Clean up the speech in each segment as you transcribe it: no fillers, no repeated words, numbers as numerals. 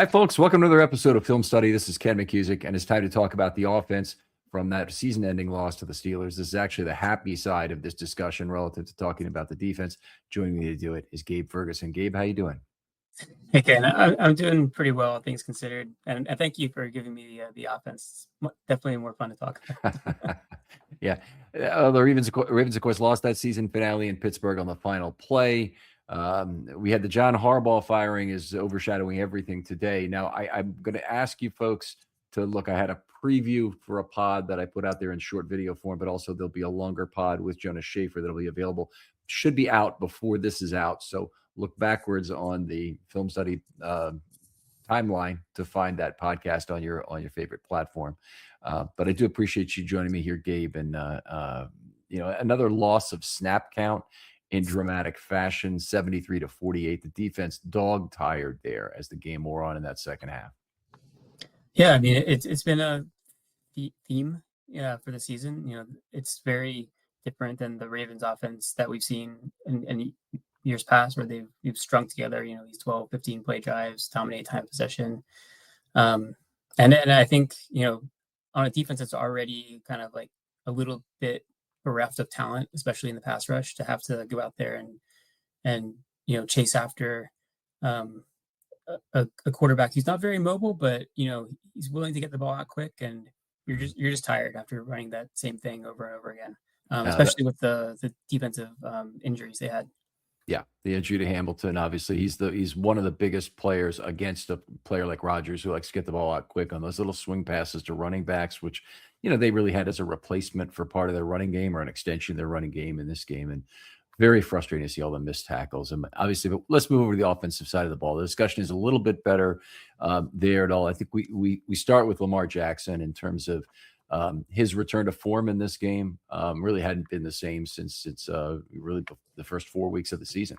Hi, folks. Welcome to another episode of Film Study. This is Ken McKusick, and it's time to talk about the offense from that season-ending loss to the Steelers. This is actually the happy side of this discussion relative to talking about the defense. Joining me to do it is Gabe Ferguson. Gabe, how you doing? Hey, Ken, I'm doing pretty well, things considered, and thank you for giving me the offense. It's definitely more fun to talk about. Yeah. The Ravens, of course, lost that season finale in Pittsburgh on the final play. We had the John Harbaugh firing is overshadowing everything today. Now, I'm going to ask you folks to look. I had a preview for a pod that I put out there in short video form, but also there'll be a longer pod with Jonas Schaefer that'll be available. Should be out before this is out. So look backwards on the Film Study timeline to find that podcast on your favorite platform. But I do appreciate you joining me here, Gabe. And another loss of snap count in dramatic fashion, 73-48. The defense dog tired there as the game wore on in that second half. Yeah, I mean it's been a theme, for the season. It's very different than the Ravens offense that we've seen in years past, where they've strung together, these 12, 15 play drives, dominate time possession. And I think, on a defense that's already kind of like a little bit bereft of talent, especially in the pass rush, to have to go out there and chase after a quarterback who's not very mobile, but he's willing to get the ball out quick, and you're just tired after running that same thing over and over again, especially with the defensive injuries they had. Yeah, the injury to Hamilton, obviously, he's one of the biggest players against a player like Rodgers, who likes to get the ball out quick on those little swing passes to running backs, which, they really had as a replacement for part of their running game or an extension of their running game in this game. And very frustrating to see all the missed tackles. And obviously, but let's move over to the offensive side of the ball. The discussion is a little bit better there at all. I think we start with Lamar Jackson in terms of his return to form in this game. Really hadn't been the same since really the first 4 weeks of the season.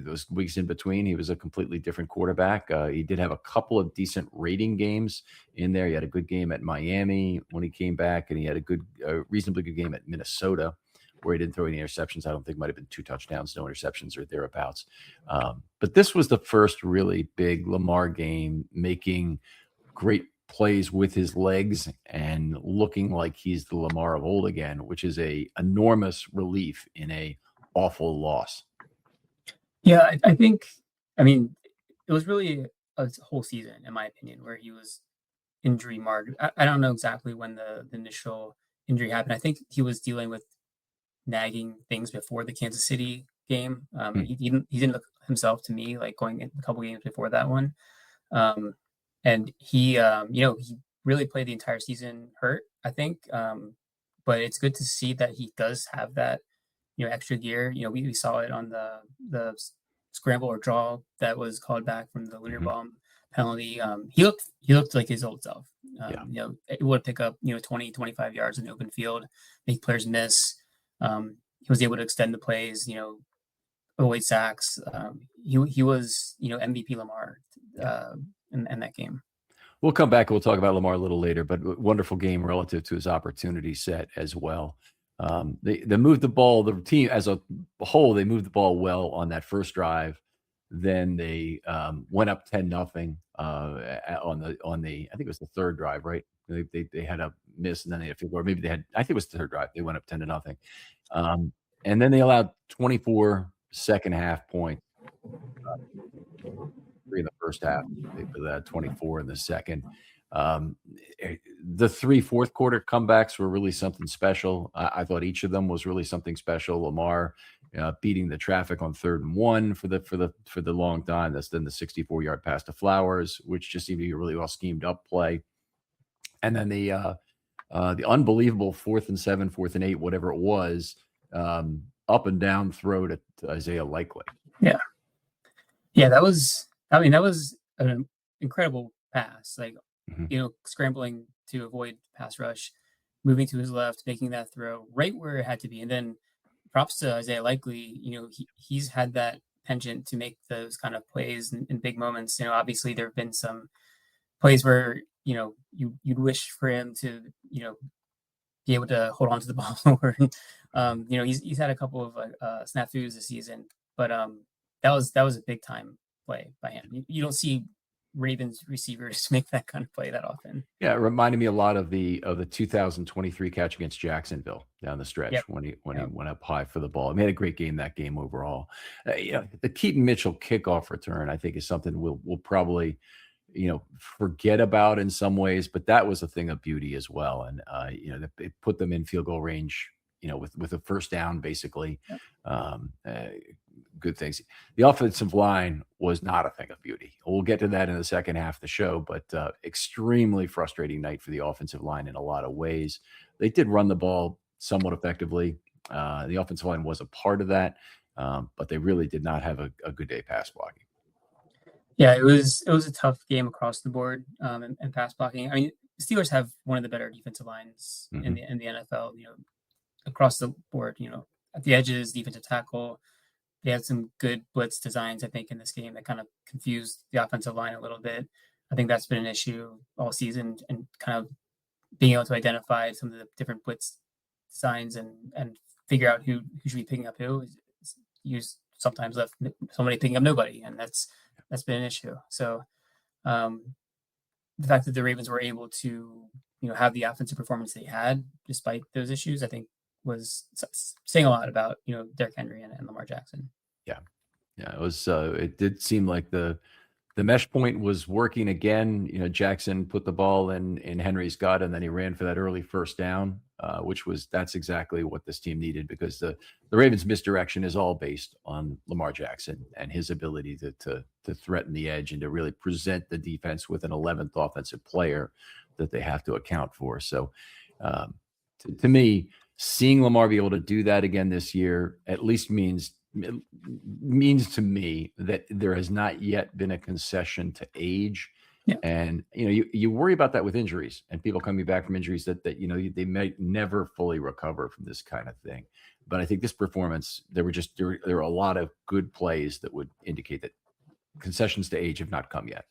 Those weeks in between, he was a completely different quarterback. He did have a couple of decent rating games in there. He had a good game at Miami when he came back, and he had a reasonably good game at Minnesota, where he didn't throw any interceptions. I don't think, might have been 2 touchdowns, no interceptions or thereabouts. But this was the first really big Lamar game, making great plays with his legs and looking like he's the Lamar of old again, which is a enormous relief in a awful loss. Yeah, I think, it was really a whole season, in my opinion, where he was injury marked. I don't know exactly when the initial injury happened. I think he was dealing with nagging things before the Kansas City game. He didn't look himself to me like going in a couple games before that one. And he really played the entire season hurt, I think. But it's good to see that he does have that, extra gear. We saw it on the scramble or draw that was called back from the Linderbaum penalty. He looked like his old self. It would pick up 20, 25 yards in the open field, make players miss. He was able to extend the plays, avoid sacks. He was MVP Lamar in that game. We'll come back and we'll talk about Lamar a little later, but wonderful game relative to his opportunity set as well. They moved the ball. The team as a whole, they moved the ball well on that first drive. Then they went up 10-0 on the I think it was the third drive, right? They had a miss, and then they had a field goal. Or maybe I think it was the third drive. They went up 10-0, and then they allowed 24 second half points. 3 in the first half. They had 24 in the second. The 3 fourth quarter comebacks were really something special. I thought each of them was really something special. Lamar beating the traffic on 3rd and 1 for the long time. That's then the 64-yard pass to Flowers, which just seemed to be a really well schemed up play. And then the unbelievable 4th and 7, 4th and 8, whatever it was, up and down throw to Isaiah Likely. Yeah, that was an incredible pass. Like, scrambling to avoid pass rush, moving to his left, making that throw right where it had to be. And then props to Isaiah Likely, he's had that penchant to make those kind of plays in big moments. Obviously there have been some plays where, you'd wish for him to, be able to hold on to the ball more. He's had a couple of snafus this season, but that was a big time play by him. You don't see Ravens receivers make that kind of play that often. Yeah, it reminded me a lot of the 2023 catch against Jacksonville down the stretch Yep. when he Yep. went up high for the ball. He had a great game that game overall. The Keaton Mitchell kickoff return, I think, is something we'll probably forget about in some ways, but that was a thing of beauty as well. And it put them in field goal range, with a first down basically. Yep. Good things. The offensive line was not a thing of beauty. We'll get to that in the second half of the show, but extremely frustrating night for the offensive line in a lot of ways. They did run the ball somewhat effectively. The offensive line was a part of that, but they really did not have a good day pass blocking. Yeah, it was a tough game across the board, and pass blocking. I mean, Steelers have one of the better defensive lines in the NFL. Across the board. At the edges, defensive tackle. They had some good blitz designs, I think, in this game that kind of confused the offensive line a little bit. I think that's been an issue all season, and kind of being able to identify some of the different blitz designs and figure out who should be picking up who. You sometimes left somebody picking up nobody, and that's been an issue. So the fact that the Ravens were able to have the offensive performance they had despite those issues, I think, was saying a lot about Derrick Henry and Lamar Jackson. Yeah, it was. It did seem like the mesh point was working again. Jackson put the ball in Henry's gut, and then he ran for that early first down, that's exactly what this team needed, because the Ravens' misdirection is all based on Lamar Jackson and his ability to threaten the edge and to really present the defense with an 11th offensive player that they have to account for. So, to me, seeing Lamar be able to do that again this year at least means to me that there has not yet been a concession to age. Yeah. And you worry about that with injuries and people coming back from injuries that they might never fully recover from this kind of thing. But I think this performance, there were a lot of good plays that would indicate that concessions to age have not come yet.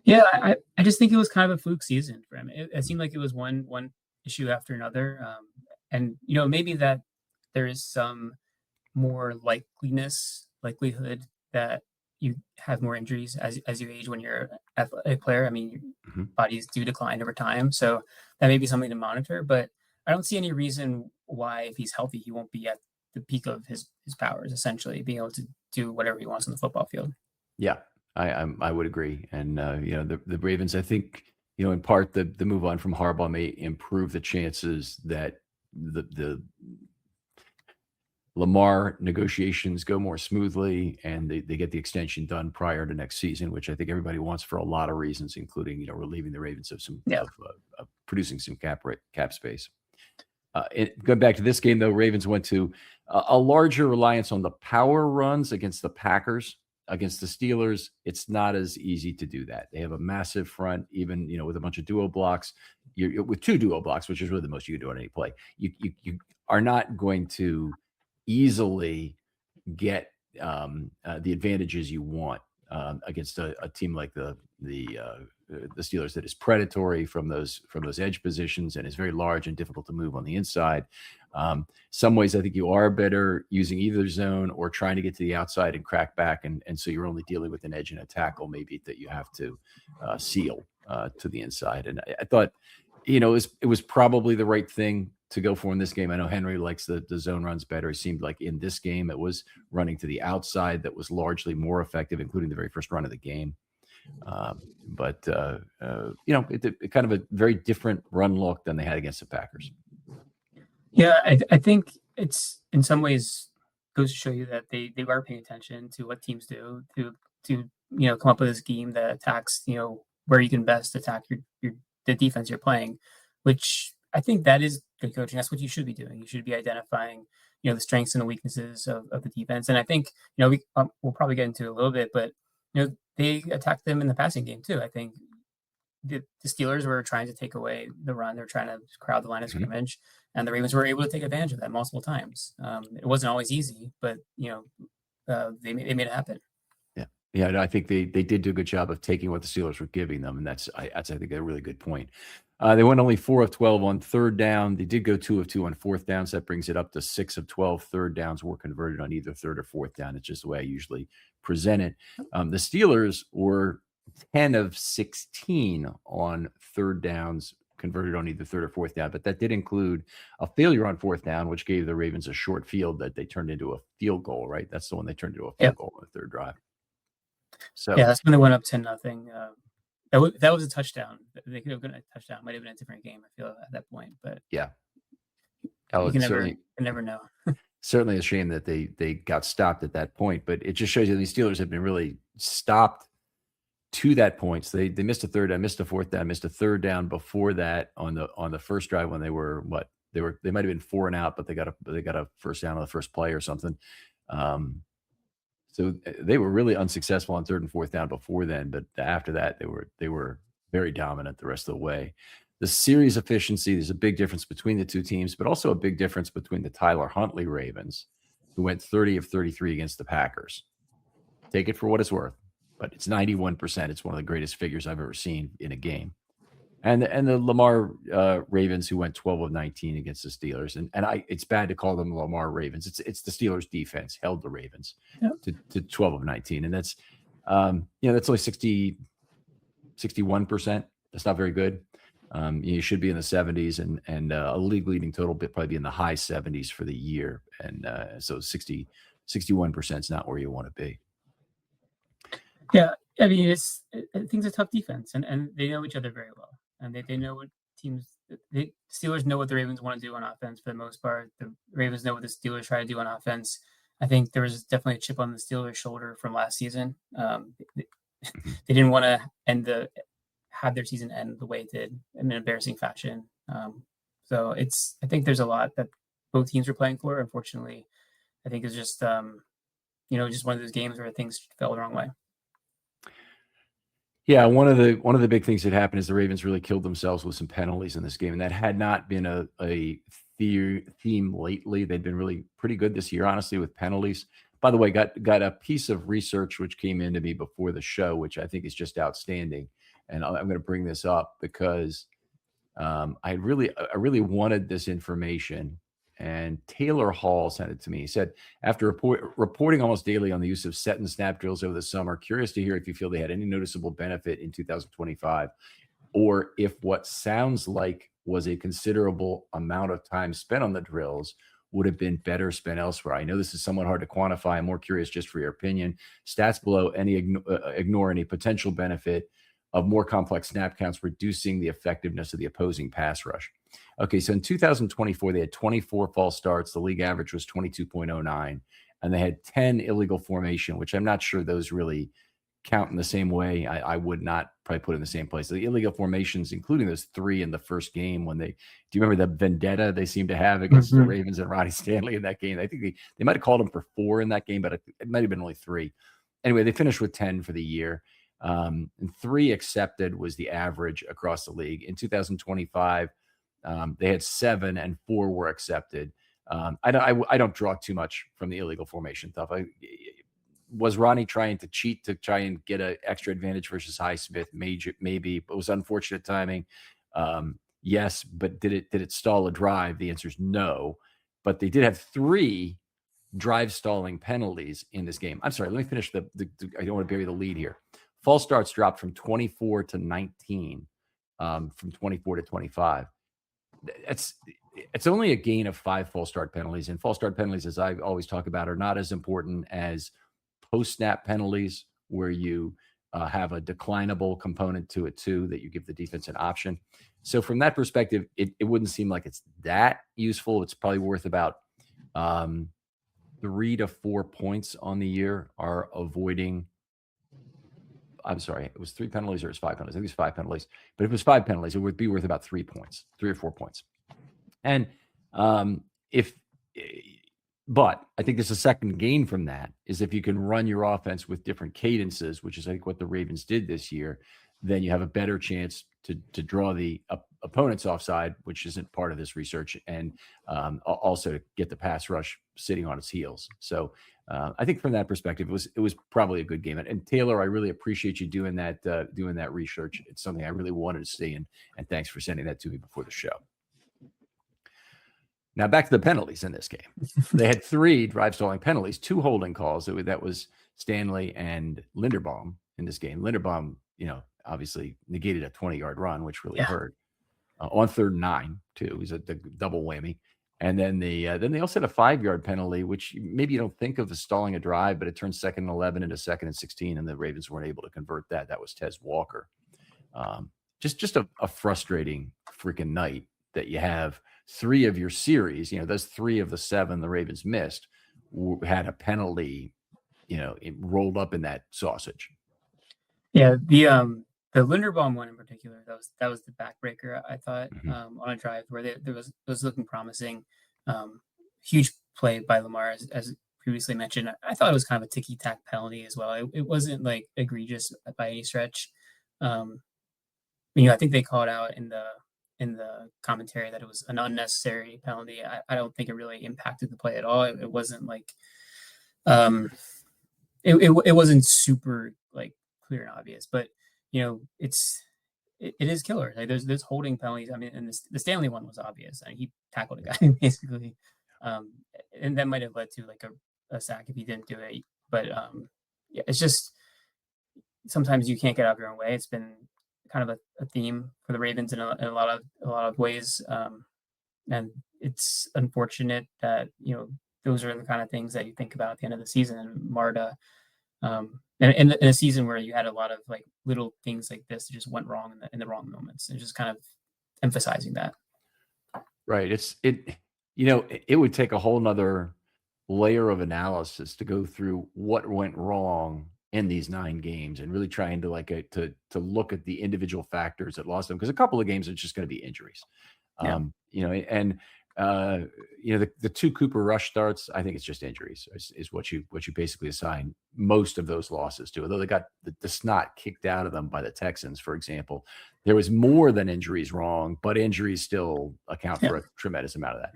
Yeah, I just think it was kind of a fluke season for him. It seemed like it was one issue after another. And maybe that there is some more likelihood that you have more injuries as you age when you're an athletic player. I mean, your bodies do decline over time, so that may be something to monitor. But I don't see any reason why, if he's healthy, he won't be at the peak of his powers, essentially being able to do whatever he wants on the football field. Yeah, I would agree. And the Ravens, I think, in part the move on from Harbaugh may improve the chances that the Lamar negotiations go more smoothly, and they get the extension done prior to next season, which I think everybody wants for a lot of reasons, including relieving the Ravens of producing some cap space. Going back to this game, though, Ravens went to a larger reliance on the power runs against the Packers. Against the Steelers, it's not as easy to do that. They have a massive front, even with a bunch of duo blocks. With two duo blocks, which is really the most you can do on any play. You are not going to easily get the advantages you want against a team like the Steelers that is predatory from those edge positions and is very large and difficult to move on the inside. Some ways I think you are better using either zone or trying to get to the outside and crack back, and so you're only dealing with an edge and a tackle maybe that you have to seal to the inside. And I thought it was probably the right thing to go for in this game. I know Henry likes the zone runs better. It seemed like in this game it was running to the outside that was largely more effective, including the very first run of the game. But it kind of a very different run look than they had against the Packers. Yeah, I think it's in some ways goes to show you that they are paying attention to what teams do to come up with a scheme that attacks where you can best attack the defense you're playing, which I think that is good coaching. That's what you should be doing. You should be identifying the strengths and the weaknesses of the defense. And I think we'll probably get into it a little bit, but they attacked them in the passing game too. I think the Steelers were trying to take away the run. They're trying to crowd the line of scrimmage, and the Ravens were able to take advantage of that multiple times. It wasn't always easy, but they made it happen. Yeah, Yeah, no, I think they did do a good job of taking what the Steelers were giving them, and that's I think a really good point. They went only 4 of 12 on third down. They did go 2 of 2 on fourth downs. That brings it up to 6 of 12 third downs were converted on either third or fourth down. It's just the way I usually present it. The Steelers were 10 of 16 on third downs converted on either third or fourth down, but that did include a failure on fourth down, which gave the Ravens a short field that they turned into a field goal, right? That's the one they turned into a field Yep. goal on the third drive. Yeah, So that's when they went up 10-0. That was a touchdown. They could have gotten a touchdown. Might have been a different game, I feel, at that point. But yeah, you can certainly never know. certainly a shame that they got stopped at that point. But it just shows you these Steelers have been really stopped to that point. So they missed a third down, missed a fourth down, missed a third down before that on the first drive when they were they might have been 4 and out, but they got a first down on the first play or something. So they were really unsuccessful on third and fourth down before then, but after that they were very dominant the rest of the way. The series efficiency, there's a big difference between the two teams, but also a big difference between the Tyler Huntley Ravens, who went 30 of 33 against the Packers. Take it for what it's worth, but it's 91%. It's one of the greatest figures I've ever seen in a game. And the Lamar Ravens, who went 12 of 19 against the Steelers, and it's bad to call them Lamar Ravens. It's the Steelers defense held the Ravens to 12 of 19, and that's that's only 61%. That's not very good. You should be in the 70s, and a league leading total probably be in the high 70s for the year, and so 61% is not where you want to be. Yeah, I mean, I think it's a tough defense, and they know each other very well, and they know what the Steelers know what the Ravens want to do on offense for the most part. The Ravens know what the Steelers try to do on offense. I think there was definitely a chip on the Steelers' shoulder from last season. They didn't want to have their season end the way it did in an embarrassing fashion. So I think there's a lot that both teams were playing for. Unfortunately, I think it's just just one of those games where things fell the wrong way. Yeah, one of the big things that happened is the Ravens really killed themselves with some penalties in this game, and that had not been a theme lately. They'd been really pretty good this year, honestly, with penalties. By the way, got a piece of research which came in to me before the show, which I think is just outstanding, and I'm going to bring this up because I really wanted this information. And Taylor Hall sent it to me. He said, after reporting almost daily on the use of set and snap drills over the summer, curious to hear if you feel they had any noticeable benefit in 2025, or if what sounds like was a considerable amount of time spent on the drills would have been better spent elsewhere. I know this is somewhat hard to quantify. I'm more curious just for your opinion. Stats below ignore any potential benefit of more complex snap counts, reducing the effectiveness of the opposing pass rush. Okay, so in 2024, they had 24 false starts. The league average was 22.09, and they had 10 illegal formation, which I'm not sure those really count in the same way. I would not probably put in the same place. The illegal formations, including those 3 in the first game when do you remember the vendetta they seemed to have against the Ravens and Ronnie Stanley in that game? I think they might have called him for 4 in that game, but it might have been only 3. Anyway, they finished with 10 for the year. And 3 accepted was the average across the league. In 2025, they had 7 and 4 were accepted. I don't draw too much from the illegal formation stuff. Was Ronnie trying to cheat to try and get an extra advantage versus Highsmith? Maybe, but it was unfortunate timing. Yes, but did it stall a drive? The answer is no. But they did have 3 drive stalling penalties in this game. I'm sorry, let me finish I don't want to bury the lead here. False starts dropped from 24 to 19, from 24 to 25. It's only a gain of 5 false start penalties, and false start penalties, as I always talk about, are not as important as post snap penalties, where you have a declinable component to it too, that you give the defense an option. So from that perspective, it wouldn't seem like it's that useful. It's probably worth about 3 to 4 points on the year are avoiding. I'm sorry, it was 3 penalties or it was 5 penalties. I think it was 5 penalties. But if it was 5 penalties, it would be worth about 3 points, 3 or 4 points. And but I think there's a second gain from that is if you can run your offense with different cadences, which is I think what the Ravens did this year, then you have a better chance to draw the opponent's offside, which isn't part of this research, and also to get the pass rush sitting on its heels. So I think from that perspective, it was probably a good game. And Taylor, I really appreciate you doing that research. It's something I really wanted to see, and thanks for sending that to me before the show. Now back to the penalties in this game. They had 3 drive stalling penalties, 2 holding calls. That was Stanley and Linderbaum in this game. Linderbaum, obviously negated a 20-yard run, which really hurt on 3rd and 9 too. It was a double whammy. And then they also had a 5-yard penalty, which maybe you don't think of as stalling a drive, but it turned 2nd and 11 into 2nd and 16, and the Ravens weren't able to convert that. That was Tez Walker. Just a frustrating freaking night that you have 3 of your series. Those 3 of the 7 the Ravens missed had a penalty, it rolled up in that sausage. Yeah, the Linderbaum one in particular, that was the backbreaker, I thought, on a drive where it was looking promising. Huge play by Lamar, as previously mentioned. I thought it was kind of a ticky-tack penalty as well. It wasn't like egregious by any stretch. I think they called out in the commentary that it was an unnecessary penalty. I don't think it really impacted the play at all. It wasn't like it wasn't super like clear and obvious, but it is killer. Like there's holding penalties. I mean, and the Stanley one was obvious. I mean, he tackled a guy basically, and that might have led to like a sack if he didn't do it. But it's just sometimes you can't get out of your own way. It's been kind of a theme for the Ravens in a lot of ways, and it's unfortunate that those are the kind of things that you think about at the end of the season. And Marta, and in a season where you had a lot of like little things like this that just went wrong in the wrong moments, and just kind of emphasizing that. Right. It would take a whole nother layer of analysis to go through what went wrong in these 9 games and really trying to look at the individual factors that lost them, because a couple of games it's just going to be injuries. The 2 Cooper Rush starts, I think it's just injuries is what you basically assign most of those losses to. Although they got the snot kicked out of them by the Texans, for example, there was more than injuries wrong, but injuries still account for a tremendous amount of that.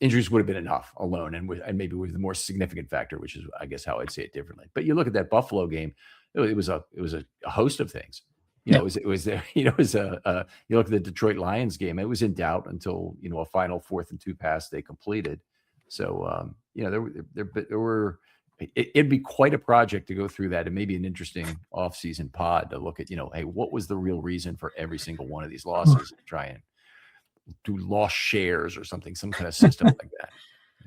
Injuries would have been enough alone, and maybe with the more significant factor, which is, I guess, how I'd say it differently. But you look at that Buffalo game, it was a host of things. You look at the Detroit Lions game, it was in doubt until, a final 4th and 2 pass they completed. So, it'd be quite a project to go through that, and maybe an interesting off-season pod to look at, hey, what was the real reason for every single one of these losses? And try and do lost shares or something, some kind of system like that.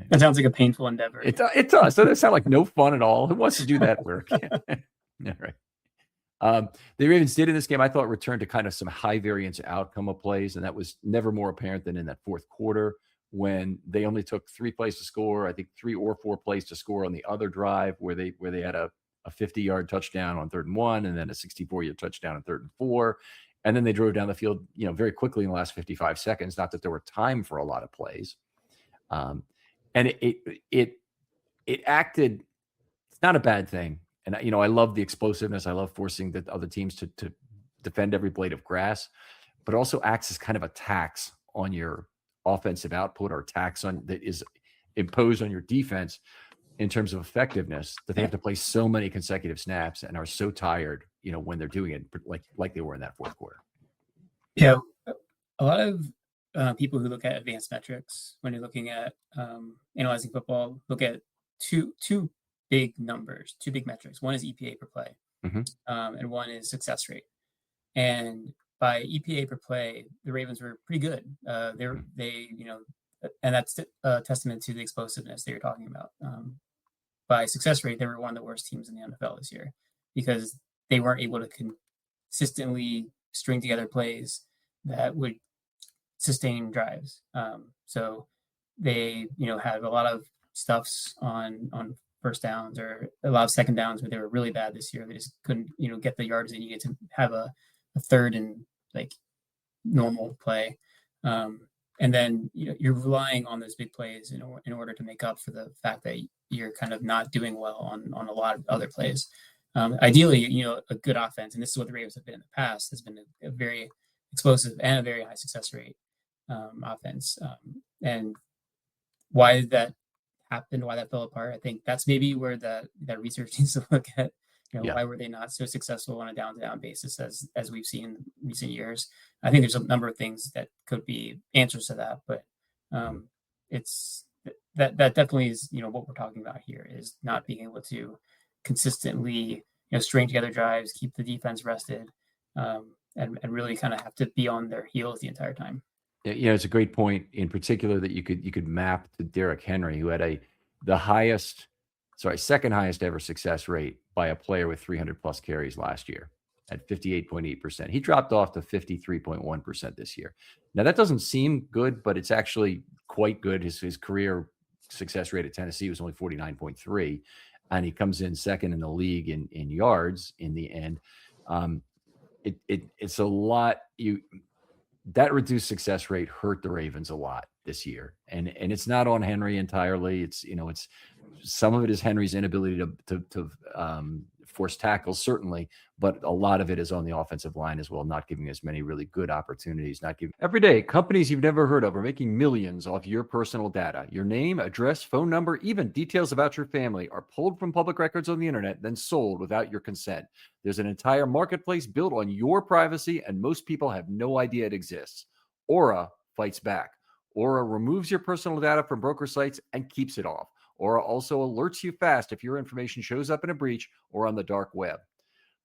That sounds like a painful endeavor. It does. Doesn't sound like no fun at all. Who wants to do that work? Yeah, right. The Ravens did in this game, I thought, return to kind of some high variance outcome of plays, and that was never more apparent than in that 4th quarter when they only took 3 plays to score. I think 3 or 4 plays to score on the other drive where they had a 50-yard touchdown on 3rd and 1, and then a 64-yard touchdown on 3rd and 4, and then they drove down the field, very quickly in the last 55 seconds. Not that there were time for a lot of plays, and it acted. It's not a bad thing. And, I love the explosiveness. I love forcing the other teams to defend every blade of grass, but it also acts as kind of a tax on your offensive output, or tax that is imposed on your defense in terms of effectiveness, that they have to play so many consecutive snaps and are so tired, when they're doing it like they were in that 4th quarter. Yeah. A lot of people who look at advanced metrics when you're looking at analyzing football look at two big numbers, 2 big metrics. One is EPA per play, and one is success rate. And by EPA per play, the Ravens were pretty good. And that's a testament to the explosiveness that you're talking about. By success rate, they were one of the worst teams in the NFL this year because they weren't able to consistently string together plays that would sustain drives. So they, had a lot of stuffs on first downs, or a lot of second downs where they were really bad this year. They just couldn't, get the yards that you get to have a 3rd and like normal play. And then, you're relying on those big plays in order to make up for the fact that you're kind of not doing well on a lot of other plays. Ideally, a good offense, and this is what the Ravens have been in the past, has been a very explosive and a very high success rate offense. And why did that happened, why that fell apart. I think that's maybe where that research needs to look at. Yeah. Why were they not so successful on a down-to-down basis as we've seen in recent years? I think there's a number of things that could be answers to that, but it's that definitely is what we're talking about here, is not being able to consistently string together drives, keep the defense rested, and really kind of have to be on their heels the entire time. Yeah, it's a great point in particular that you could map to Derrick Henry, who had second highest ever success rate by a player with 300 plus carries last year at 58.8%. He dropped off to 53.1% this year. Now that doesn't seem good, but it's actually quite good. His career success rate at Tennessee was only 49.3, and he comes in second in the league in yards in the end. It's a lot. That reduced success rate hurt the Ravens a lot this year. And it's not on Henry entirely. It's some of it is Henry's inability to force tackles, certainly, but a lot of it is on the offensive line as well, not giving as many really good opportunities. Every day, companies you've never heard of are making millions off your personal data. Your name, address, phone number, even details about your family are pulled from public records on the internet, then sold without your consent. There's an entire marketplace built on your privacy, and most people have no idea it exists. Aura fights back. Aura removes your personal data from broker sites and keeps it off. Aura also alerts you fast if your information shows up in a breach or on the dark web.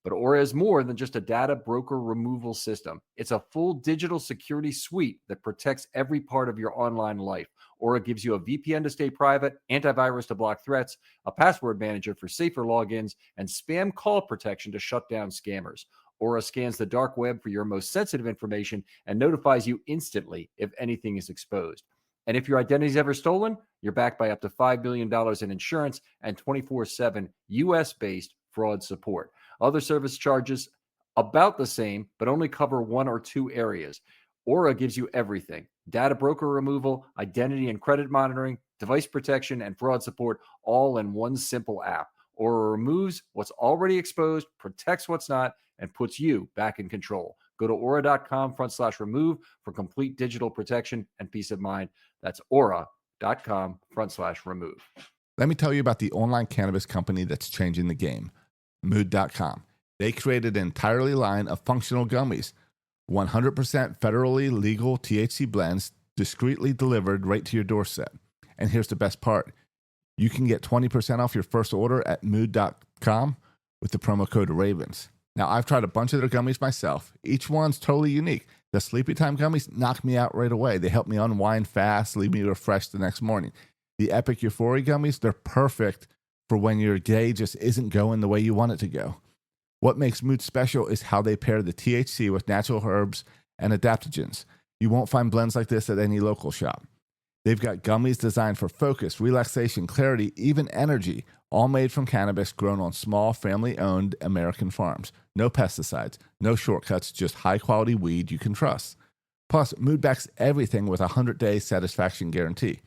But Aura is more than just a data broker removal system. It's a full digital security suite that protects every part of your online life. Aura gives you a VPN to stay private, antivirus to block threats, a password manager for safer logins, and spam call protection to shut down scammers. Aura scans the dark web for your most sensitive information and notifies you instantly if anything is exposed. And if your identity is ever stolen, you're backed by up to $5 billion in insurance and 24/7 US-based fraud support. Other service charges about the same, but only cover one or two areas. Aura gives you everything: data broker removal, identity and credit monitoring, device protection, and fraud support, all in one simple app. Aura removes what's already exposed, protects what's not, and puts you back in control. Go to aura.com/remove for complete digital protection and peace of mind. That's aura.com/remove. Let me tell you about the online cannabis company that's changing the game, Mood.com. They created an entirely line of functional gummies, 100% federally legal THC blends, discreetly delivered right to your doorstep. And here's the best part. You can get 20% off your first order at Mood.com with the promo code Ravens. Now, I've tried a bunch of their gummies myself. Each one's totally unique. The Sleepy Time gummies knock me out right away. They help me unwind fast, leave me refreshed the next morning. The Epic Euphoria gummies, they're perfect for when your day just isn't going the way you want it to go. What makes Mood special is how they pair the THC with natural herbs and adaptogens. You won't find blends like this at any local shop. They've got gummies designed for focus, relaxation, clarity, even energy, all made from cannabis grown on small, family-owned American farms. No pesticides, no shortcuts, just high-quality weed you can trust. Plus, Mood backs everything with a 100-day satisfaction guarantee.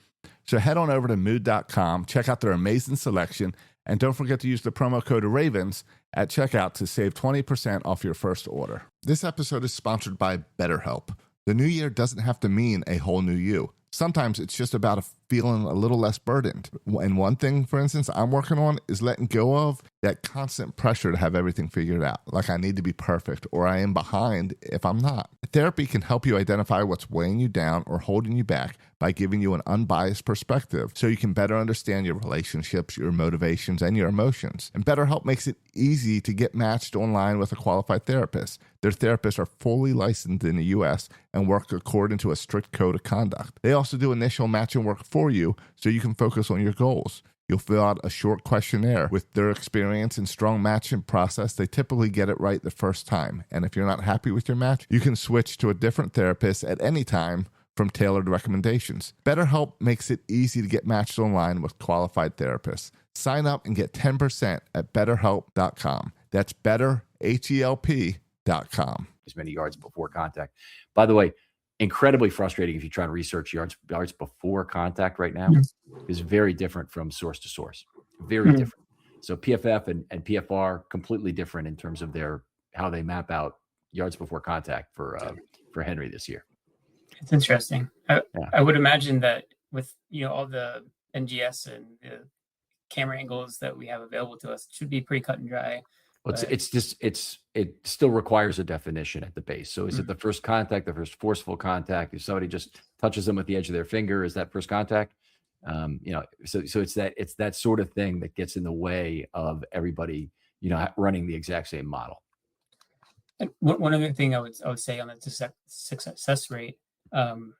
So head on over to Mood.com, check out their amazing selection, and don't forget to use the promo code Ravens at checkout to save 20% off your first order. This episode is sponsored by BetterHelp. The new year doesn't have to mean a whole new you. Sometimes it's just about feeling a little less burdened. And one thing, for instance, I'm working on is letting go of that constant pressure to have everything figured out. Like I need to be perfect or I am behind if I'm not. Therapy can help you identify what's weighing you down or holding you back by giving you an unbiased perspective so you can better understand your relationships, your motivations, and your emotions. And BetterHelp makes it easy to get matched online with a qualified therapist. Their therapists are fully licensed in the U.S. and work according to a strict code of conduct. They also do initial matching work for you so you can focus on your goals. You'll fill out a short questionnaire. With their experience and strong matching process, they typically get it right the first time. And if you're not happy with your match, you can switch to a different therapist at any time from tailored recommendations. BetterHelp makes it easy to get matched online with qualified therapists. Sign up and get 10% at BetterHelp.com. That's BetterHelp.com. As many yards before contact. By the way, incredibly frustrating if you try to research yards before contact right now. Is very different from source to source. Very different. So PFF and PFR completely different in terms of how they map out yards before contact for Henry this year. It's interesting. I would imagine that with all the NGS and the camera angles that we have available to us, it should be pretty cut and dry. Well, it still requires a definition at the base. So is it the first contact, the first forceful contact? If somebody just touches them with the edge of their finger, is that first contact? So it's that sort of thing that gets in the way of everybody, running the exact same model. And one other thing I would say on the success rate, and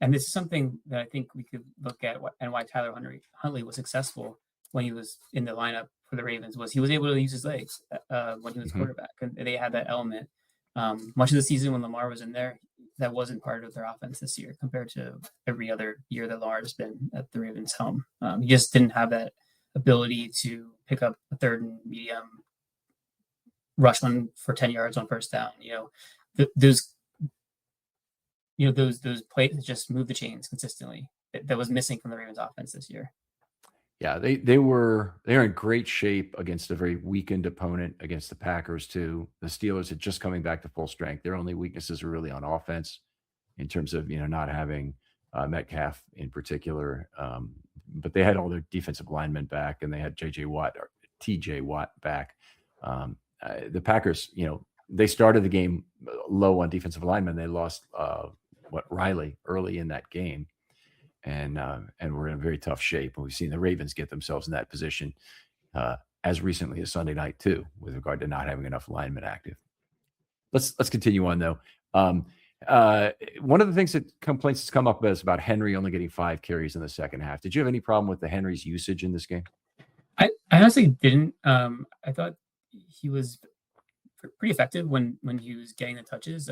this is something that I think we could look at, and why Tyler Huntley was successful when he was in the lineup for the Ravens, was he was able to use his legs when he was quarterback, and they had that element. Much of the season when Lamar was in there, that wasn't part of their offense this year compared to every other year that Lamar has been at the Ravens' helm. He just didn't have that ability to pick up a third and medium, rush one for 10 yards on first down. Those plays that just move the chains consistently. That was missing from the Ravens' offense this year. Yeah, they're in great shape against a very weakened opponent, against the Packers too. The Steelers had just coming back to full strength. Their only weaknesses are really on offense, in terms of not having Metcalf in particular. But they had all their defensive linemen back, and they had TJ Watt back. The Packers, they started the game low on defensive linemen. They lost Riley early in that game. And we're in a very tough shape. And we've seen the Ravens get themselves in that position as recently as Sunday night too, with regard to not having enough linemen active. Let's continue on though. One of the things that complaints has come up is about Henry only getting 5 carries in the second half. Did you have any problem with the Henry's usage in this game? I honestly didn't. I thought he was pretty effective when he was getting the touches.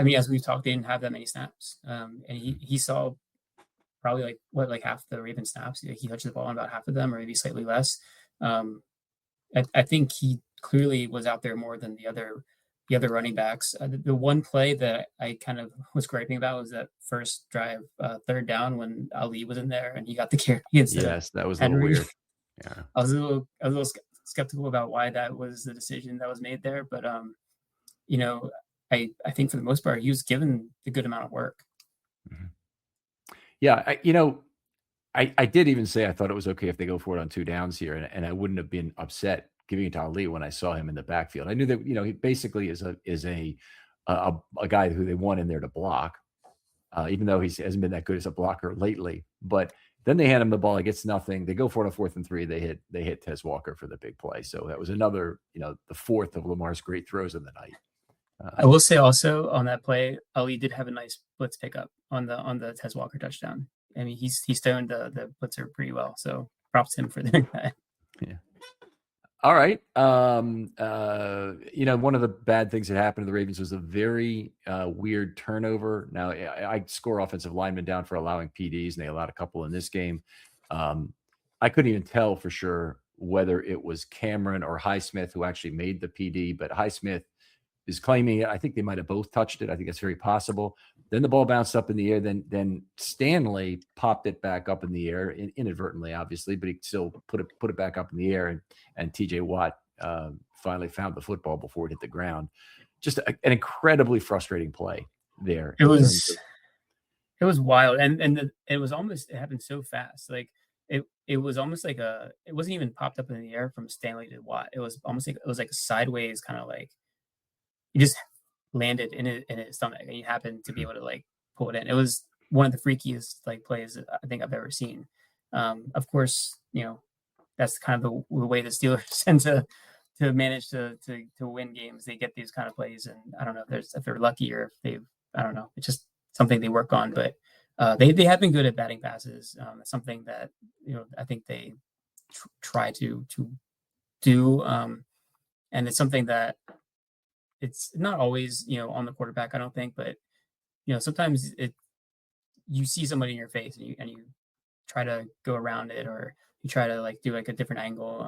As we've talked, they didn't have that many snaps. And he saw probably like half the Ravens snaps. He touched the ball on about half of them, or maybe slightly less. I think he clearly was out there more than the other running backs. The one play that I kind of was griping about was that first drive, third down, when Ali was in there and he got the carry. Yes, that was a little weird. Yeah, I was a little skeptical about why that was the decision that was made there, but I think for the most part, he was given a good amount of work. Mm-hmm. Yeah. I did even say I thought it was okay if they go for it on 2 downs here. And I wouldn't have been upset giving it to Ali when I saw him in the backfield. I knew that, he basically is a guy who they want in there to block, even though he hasn't been that good as a blocker lately. But then they hand him the ball. He gets nothing. They go for it on 4th and 3. They hit Tez Walker for the big play. So that was another, the 4th of Lamar's great throws of the night. I will say also on that play, Ali did have a nice blitz pickup on the Tez Walker touchdown. I mean, he stoned the blitzer pretty well. So props to him for doing that. Yeah. All right. One of the bad things that happened to the Ravens was a very weird turnover. Now, I score offensive linemen down for allowing PDs, and they allowed a couple in this game. I couldn't even tell for sure whether it was Cameron or Highsmith who actually made the PD, but Highsmith is claiming it. I think they might have both touched it. I think that's very possible. Then the ball bounced up in the air. Then Stanley popped it back up in the air, inadvertently, obviously, but he still put it back up in the air. And TJ Watt finally found the football before it hit the ground. Just an incredibly frustrating play there. It was wild, and it happened so fast. Like it was almost like it wasn't even popped up in the air from Stanley to Watt. It was almost like a sideways kind of like. He just landed in his stomach, and he happened to be able to pull it in. It was one of the freakiest plays I think I've ever seen. Of course, that's kind of the way the Steelers tend to manage to win games. They get these kind of plays, and I don't know if they're lucky or if I don't know. It's just something they work on, but they have been good at batting passes. It's something that I think they try to do, and it's something that. It's not always, on the quarterback, I don't think, but sometimes you see somebody in your face and you try to go around it, or you try to do a different angle.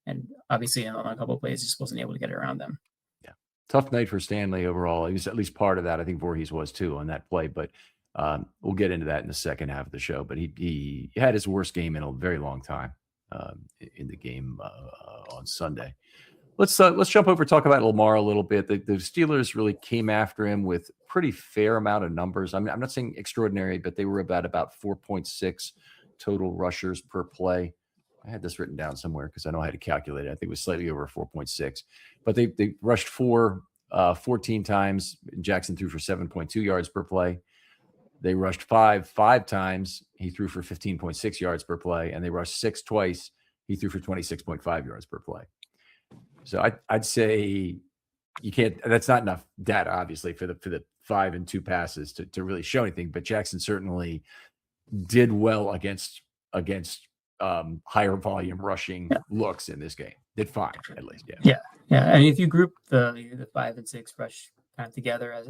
And obviously on a couple of plays, just wasn't able to get it around them. Yeah. Tough night for Stanley overall. He was at least part of that. I think Voorhees was too on that play, but we'll get into that in the second half of the show. But he had his worst game in a very long time in the game on Sunday. Let's jump over and talk about Lamar a little bit. The Steelers really came after him with pretty fair amount of numbers. I'm not saying extraordinary, but they were about 4.6 total rushers per play. I had this written down somewhere because I know I had to calculate it. I think it was slightly over 4.6, but they rushed 14 times. Jackson threw for 7.2 yards per play. They rushed five times. He threw for 15.6 yards per play, and they rushed 6 twice. He threw for 26.5 yards per play. So I'd say you can't. That's not enough data, obviously, for the 5 and 2 passes to really show anything. But Jackson certainly did well against higher volume rushing looks in this game. Did fine, at least. Yeah. And if you group the 5 and 6 rush kind of together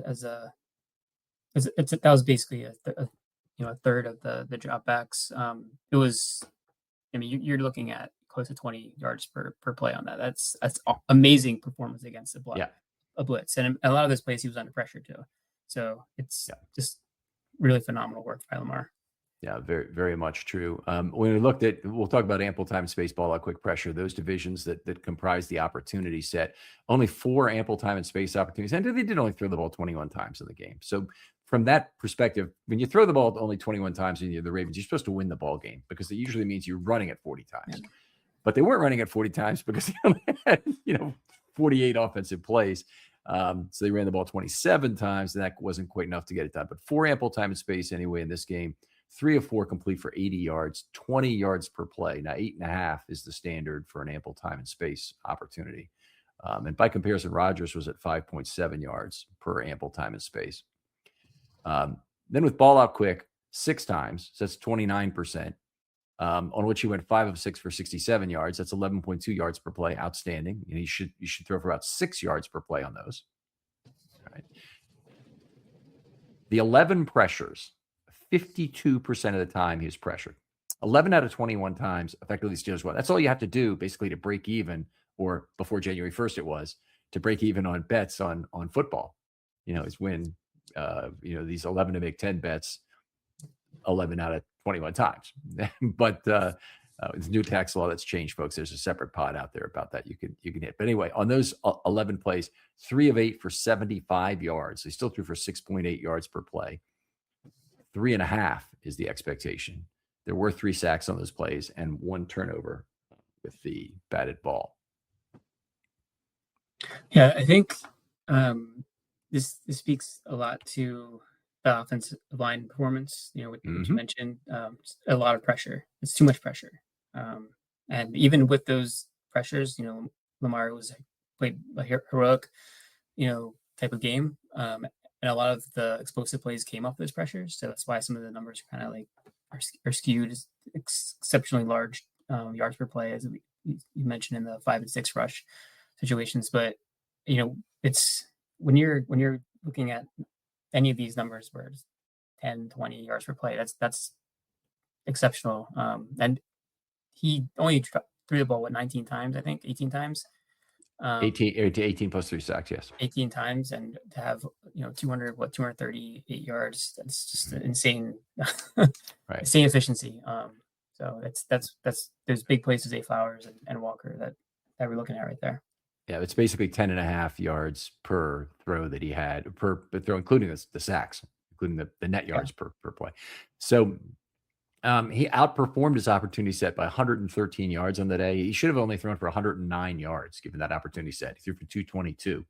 that was basically a third of the dropbacks. It was, I mean, you're looking at close to 20 yards per play on that. That's amazing performance against a blitz, and a lot of those plays he was under pressure too. So it's just really phenomenal work by Lamar. Yeah, very, very much true. When we looked at, we'll talk about ample time, space, ball out, quick pressure, those divisions that comprise the opportunity set, only 4 ample time and space opportunities. And they did only throw the ball 21 times in the game. So from that perspective, when you throw the ball only 21 times and you're the Ravens, you're supposed to win the ball game because it usually means you're running it 40 times. Yeah. But they weren't running it 40 times because they only had, 48 offensive plays. So they ran the ball 27 times, and that wasn't quite enough to get it done. But 4 ample time and space anyway in this game. 3 of 4 complete for 80 yards, 20 yards per play. Now, 8.5 is the standard for an ample time and space opportunity. And by comparison, Rodgers was at 5.7 yards per ample time and space. Then with ball out quick, 6 times, so that's 29%, on which he went 5 of 6 for 67 yards. That's 11.2 yards per play. Outstanding. And you should throw for about 6 yards per play on those. All right. The 11 pressures, 52% of the time he was pressured. 11 out of 21 times, effectively Steelers won. That's all you have to do basically to break even, or before January 1st it was, to break even on bets on football, is win, these 11 to make 10 bets 11 out of 21 times. But it's new tax law that's changed, folks. There's a separate pod out there about that you can hit. But anyway, on those 11 plays, 3 of 8 for 75 yards. They still threw for 6.8 yards per play. 3.5 is the expectation. There were 3 sacks on those plays and 1 turnover with the batted ball. Yeah, I think this speaks a lot to the offensive line performance. What you mentioned, a lot of pressure. It's too much pressure. And even with those pressures, Lamar played a heroic, type of game. And a lot of the explosive plays came off those pressures. So that's why some of the numbers are kind of are skewed. Exceptionally large yards per play, as you mentioned in the 5 and 6 rush situations. But, it's when you're looking at any of these numbers where it's 10, 20 yards per play, that's exceptional. And he only threw the ball, 19 times, I think, 18 times. 18 plus 3 sacks, yes. 18 times, and to have 238 yards, that's just an insane right. insane efficiency. So that's there's big plays to Zay Flowers and Walker that we're looking at right there. Yeah, it's basically 10.5 yards per throw that he had per throw, including the sacks, including the net yards per play. So he outperformed his opportunity set by 113 yards on the day. He should have only thrown for 109 yards, given that opportunity set. He threw for 222, and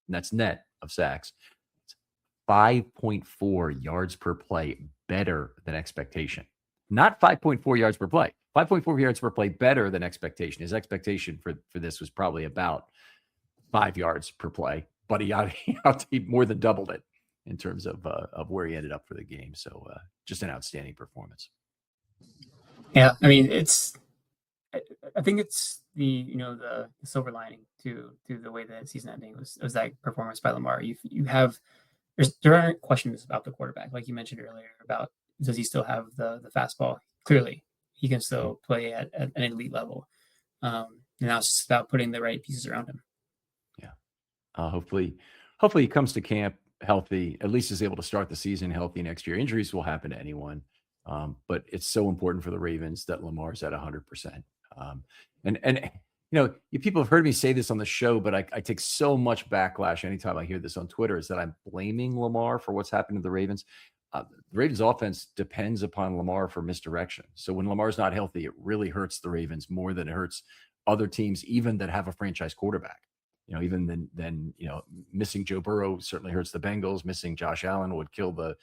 that's net of sacks. It's 5.4 yards per play better than expectation. Not 5.4 yards per play. 5.4 yards per play better than expectation. His expectation for this was probably about 5 yards per play, but he more than doubled it in terms of where he ended up for the game. So just an outstanding performance. Yeah, I mean, I think it's the silver lining to the way that season ending was that performance by Lamar. There aren't questions about the quarterback, like you mentioned earlier, about does he still have the fastball? Clearly, he can still play at an elite level. And now it's just about putting the right pieces around him. Yeah. Hopefully he comes to camp healthy, at least is able to start the season healthy next year. Injuries will happen to anyone. But it's so important for the Ravens that Lamar's at 100%. And people have heard me say this on the show, but I take so much backlash anytime I hear this on Twitter, is that I'm blaming Lamar for what's happened to the Ravens. the Ravens offense depends upon Lamar for misdirection. So when Lamar's not healthy, it really hurts the Ravens more than it hurts other teams, even that have a franchise quarterback. Even then, missing Joe Burrow certainly hurts the Bengals. Missing Josh Allen would kill the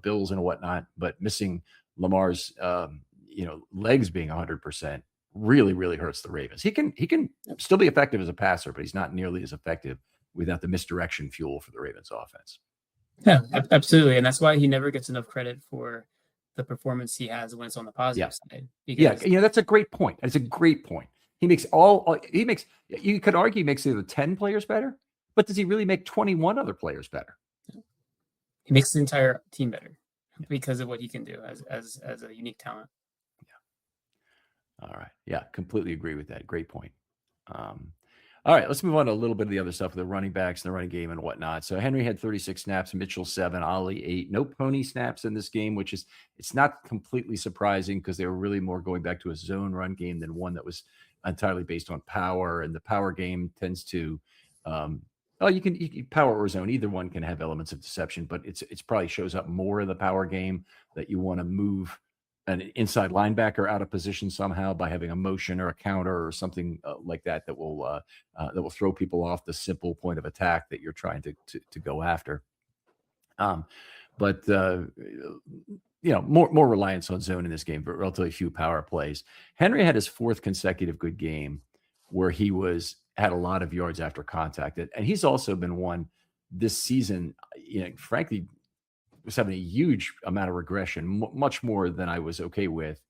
Bills and whatnot. But missing Lamar's, legs being 100% really, really hurts the Ravens. He can still be effective as a passer, but he's not nearly as effective without the misdirection fuel for the Ravens offense. Yeah, absolutely. And that's why he never gets enough credit for the performance he has when it's on the positive side. Because, that's a great point. It's a great point. You could argue he makes either 10 players better, but does he really make 21 other players better? He makes the entire team better because of what he can do as a unique talent. Yeah. All right. Yeah, completely agree with that. Great point. All right, let's move on to a little bit of the other stuff with the running backs and the running game and whatnot. So Henry had 36 snaps, Mitchell 7, Ollie 8. No pony snaps in this game, it's not completely surprising because they were really more going back to a zone run game than one that was entirely based on power. And the power game tends to, you can power or zone. Either one can have elements of deception, but it's probably shows up more in the power game that you want to move an inside linebacker out of position somehow by having a motion or a counter or something like that will throw people off the simple point of attack that you're trying to go after. But more reliance on zone in this game, but relatively few power plays. Henry had his fourth consecutive good game where he had a lot of yards after contact, and he's also been one this season. Frankly, was having a huge amount of regression, much more than I was okay with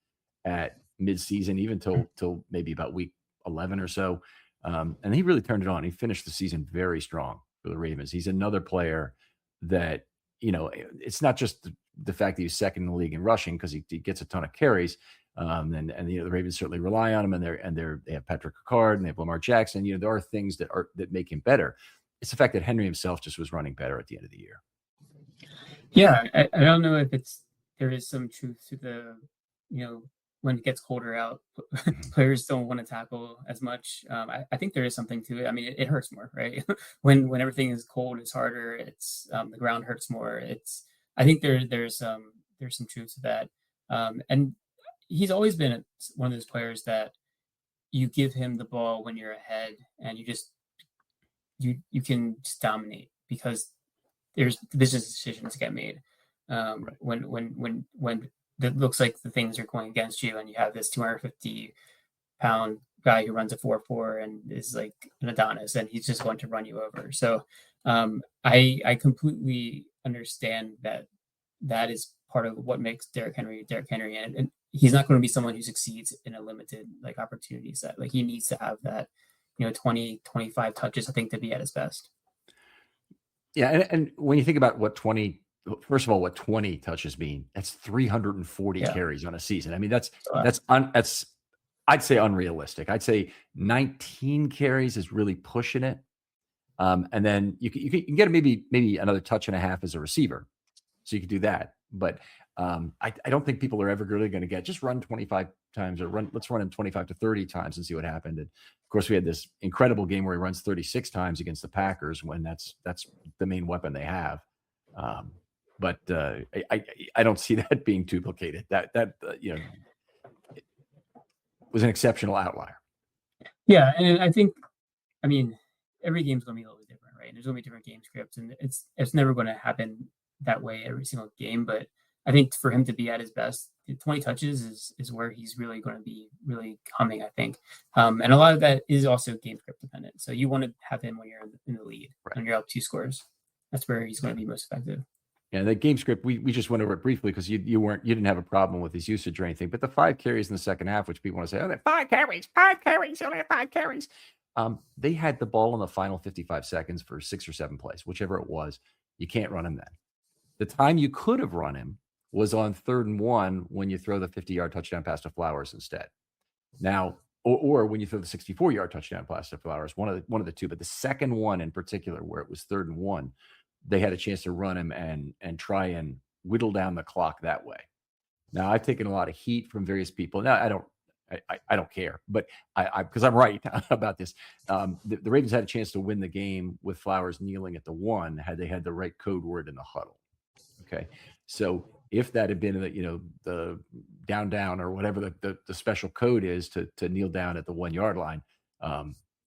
at midseason, even till maybe about week 11 or so. And he really turned it on. He finished the season very strong for the Ravens. He's another player that, it's not just the fact that he's second in the league in rushing because he gets a ton of carries. And the Ravens certainly rely on him, and they have Patrick Ricard and they have Lamar Jackson. There are things that make him better. It's the fact that Henry himself just was running better at the end of the year. Yeah, I don't know if there is some truth to the, when it gets colder out, players don't want to tackle as much. I think there is something to it. I mean, it hurts more, right? when everything is cold, it's harder. It's the ground hurts more. I think there's some truth to that. And he's always been one of those players that you give him the ball when you're ahead, and you can just dominate because there's business decisions to get made. Right. When it looks like the things are going against you, and you have this 250-pound guy who runs a 4.4 and is like an Adonis, and he's just going to run you over. So I completely understand that is part of what makes Derrick Henry, and he's not going to be someone who succeeds in a limited opportunity set. He needs to have that 20, 25 touches, I think, to be at his best. Yeah, and when you think about what 20 touches mean, that's 340 carries on a season. I mean, that's I'd say unrealistic. I'd say 19 carries is really pushing it. And then you can get maybe another touch and a half as a receiver, so you could do that. But I don't think people are ever really going to just run 25 times let's run him 25 to 30 times and see what happened. And of course, we had this incredible game where he runs 36 times against the Packers when that's the main weapon they have. But I don't see that being duplicated. That was an exceptional outlier. Yeah, and I think, every game's going to be a little bit different, right? There's going to be different game scripts, and it's never going to happen that way every single game. But I think for him to be at his best, 20 touches is where he's really going to be really humming, I think. And a lot of that is also game script dependent. So you want to have him when you're in the lead, right, when you're up 2 scores. That's where he's going to be most effective. Yeah, the game script, we just went over it briefly because you didn't have a problem with his usage or anything. But the 5 carries in the second half, which people want to say, they're 5 carries, only 5 carries. They had the ball in the final 55 seconds for 6 or 7 plays, whichever it was. You can't run him then. The time you could have run him was on 3rd and 1 when you throw the 50-yard touchdown pass to Flowers instead. Now, or when you throw the 64-yard touchdown pass to Flowers, one of the two. But the second one in particular, where it was 3rd and 1, they had a chance to run him and try and whittle down the clock that way. Now, I've taken a lot of heat from various people. Now, I don't care, but because I'm right about this. The Ravens had a chance to win the game with Flowers kneeling at the 1 had they had the right code word in the huddle. Okay. So if that had been the down or whatever the special code is to kneel down at the 1 yard line,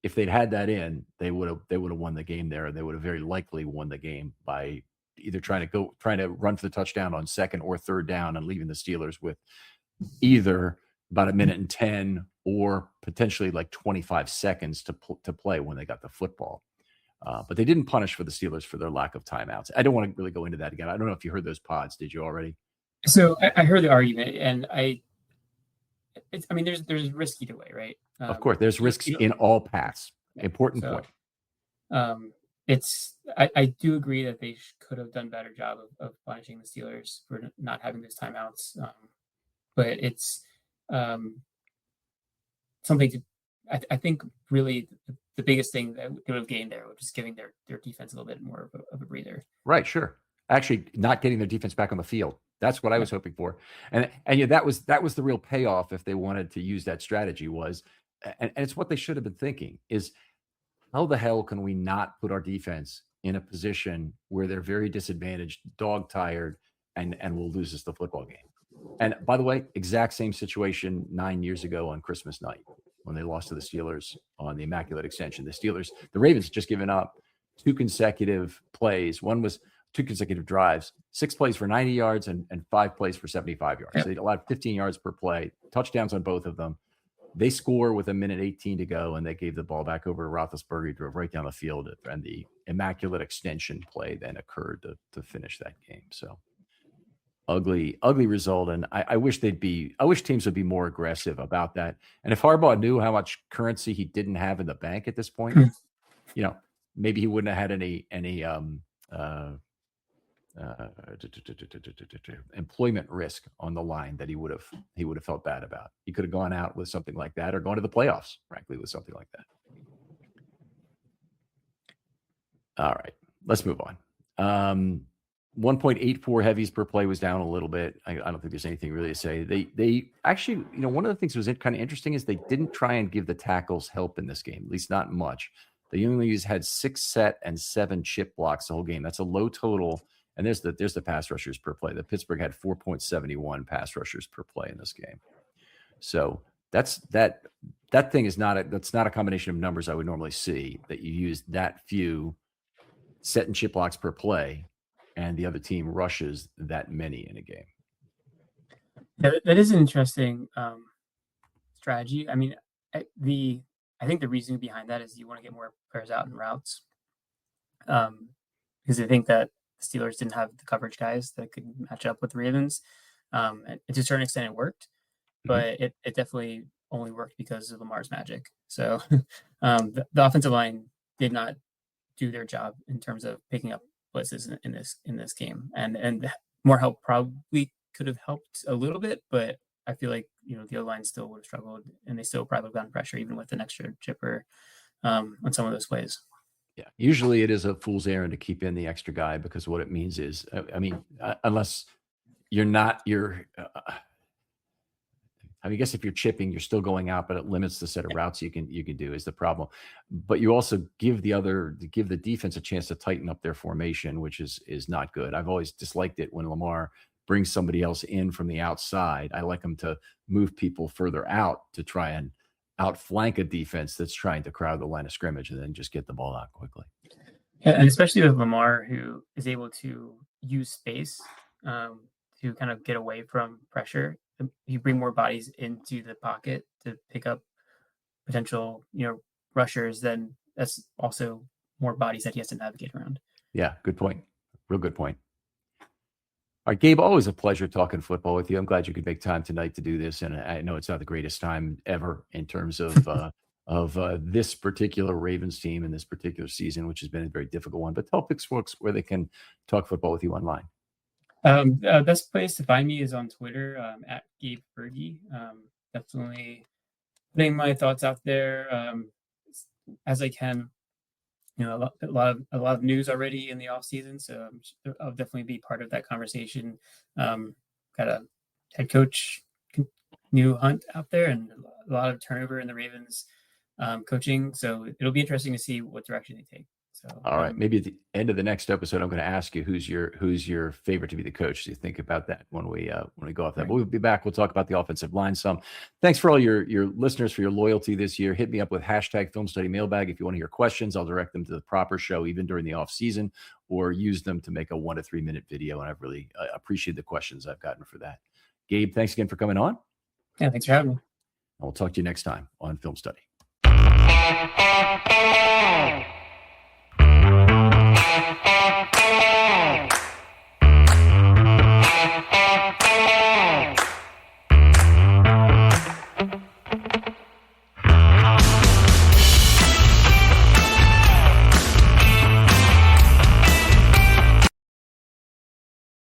if they'd had that in, they would have won the game there, and they would have very likely won the game by either trying to run for the touchdown on second or third down and leaving the Steelers with either about 1:10 or potentially like 25 seconds to play when they got the football. But they didn't punish for the Steelers for their lack of timeouts. I don't want to really go into that again. I don't know if you heard those pods. Did you already? So I heard the argument, and I mean, there's risk either way, right? Of course, there's risks in all paths. Important point. I do agree that they could have done a better job of punishing the Steelers for not having those timeouts. But it's something to, I think really the biggest thing that they would have gained there was just giving their defense a little bit more of a breather. Right, sure. Actually, not getting their defense back on the field. That's what I was hoping for. And yeah, that was the real payoff if they wanted to use that strategy was, and it's what they should have been thinking is, how the hell can we not put our defense in a position where they're very disadvantaged, dog tired, and will lose us the football game? And by the way, exact same situation 9 years ago on Christmas night when they lost to the Steelers on the Immaculate Extension. The Ravens had just given up 2 consecutive plays. One was 2 consecutive drives, 6 plays for 90 yards and 5 plays for 75 yards. Yep. So they allowed 15 yards per play, touchdowns on both of them. They score with 1:18 to go, and they gave the ball back over to Roethlisberger. He drove right down the field, and the Immaculate Extension play then occurred to finish that game. So ugly result. And I wish teams would be more aggressive about that. And if Harbaugh knew how much currency he didn't have in the bank at this point, maybe he wouldn't have had any employment risk on the line that he would have felt bad about. He could have gone out with something like that, or gone to the playoffs, frankly, with something like that. All right, let's move on. 1.84 heavies per play was down a little bit. I don't think there's anything really to say. They actually, one of the things that was kind of interesting is they didn't try and give the tackles help in this game, at least not much. They only had 6 set and 7 chip blocks the whole game. That's a low total. And there's the pass rushers per play. The Pittsburgh had 4.71 pass rushers per play in this game. So that's that thing is that's not a combination of numbers I would normally see, that you use that few set and chip blocks per play and the other team rushes that many in a game. Yeah, that is an interesting strategy. I mean, I think the reasoning behind that is you want to get more players out in routes, because I think that the Steelers didn't have the coverage guys that could match up with the Ravens. And to a certain extent, it worked, but it definitely only worked because of Lamar's magic. So the offensive line did not do their job in terms of picking up blitzes in this game, and more help probably could have helped a little bit, but I feel like the O-line still would have struggled, and they still probably would have gotten pressure even with an extra chipper on some of those plays. Yeah, usually it is a fool's errand to keep in the extra guy, because what it means is, unless I guess if you're chipping, you're still going out, but it limits the set of routes you can do is the problem. But you also give the defense a chance to tighten up their formation, which is not good. I've always disliked it when Lamar brings somebody else in from the outside. I like him to move people further out to try and outflank a defense that's trying to crowd the line of scrimmage, and then just get the ball out quickly. Yeah, and especially with Lamar, who is able to use space to kind of get away from pressure. You bring more bodies into the pocket to pick up potential, rushers, then that's also more bodies that he has to navigate around. Yeah, good point. Real good point. All right, Gabe, always a pleasure talking football with you. I'm glad you could make time tonight to do this. And I know it's not the greatest time ever in terms of this particular Ravens team in this particular season, which has been a very difficult one. But tell folks where they can talk football with you online. Best place to find me is on Twitter, at Gabe Berge. Definitely putting my thoughts out there as I can. A lot of news already in the off season, so I'll definitely be part of that conversation. Got a head coach new hunt out there, and a lot of turnover in the Ravens coaching. So it'll be interesting to see what direction they take. So So All right. Maybe at the end of the next episode, I'm going to ask you who's your favorite to be the coach. So you think about that when we go off that. Right. But we'll be back. We'll talk about the offensive line some. Thanks for all your listeners for your loyalty this year. Hit me up with hashtag Filmstudy Mailbag if you want to hear questions. I'll direct them to the proper show even during the off season, or use them to make a 1 to 3 minute video. And I've really appreciated the questions I've gotten for that. Gabe, thanks again for coming on. Yeah, thanks for having me. And we'll talk to you next time on Film Study.